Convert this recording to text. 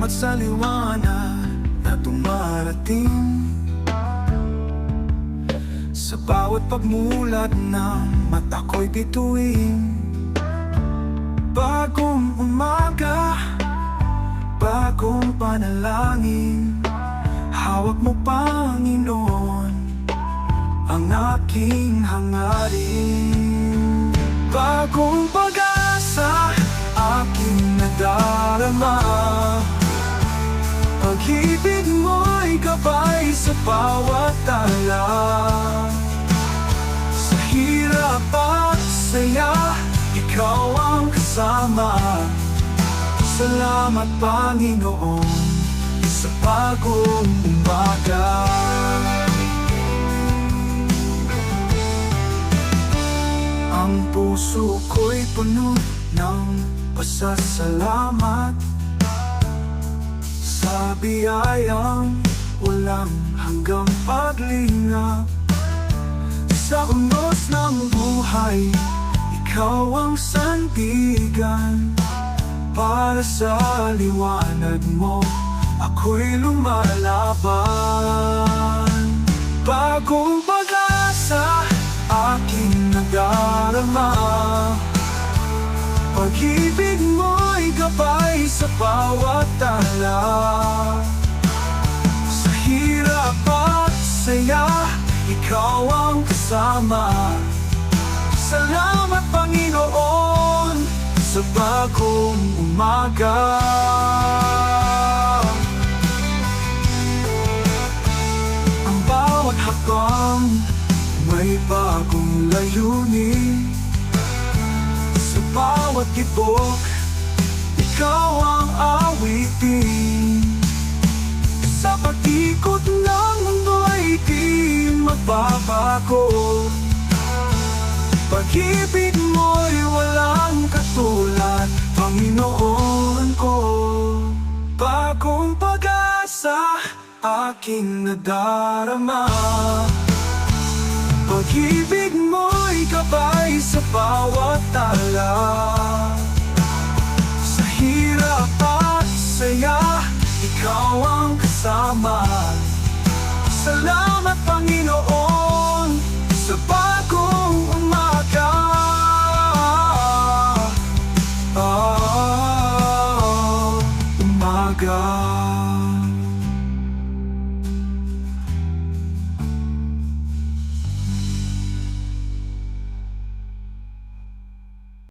Salamat sa liwanag na dumarating, sa bawat pagmulat ng mata ko'y bituin. Bagong umaga, bagong panalangin, hawak mo, Panginoon, ang aking hangarin. Bagong pag-asa, aking nadarama, pag-ibig mo'y gabay sa bawat tala. Sa hirap at saya, ikaw ang kasama. Salamat, Panginoon, sa bagong umaga. Ang puso ko'y puno ng pasasalamat sa biyayang walang hanggang paglingap. Sa unos ng buhay, ikaw ang sandigan. Para sa liwanag mo, ako'y lumalaban. Bagong pag-asa, aking nadarama, pag-ibig mo'y gabay sa bawat tala. Sa hirap at saya, ikaw ang kasama. Salamat, Panginoon, sa bagong umaga. Ang bawat hakbang may bagong layunin. Sa bawat tibok, ikaw ang awitin. Sa pag-ikot ng mundo'y di magbabago. Pag-ibig mo'y walang katulad, Panginoon ko. Bagong pag-asa, aking nadarama, pag-ibig mo'y gabay sa bawat tala.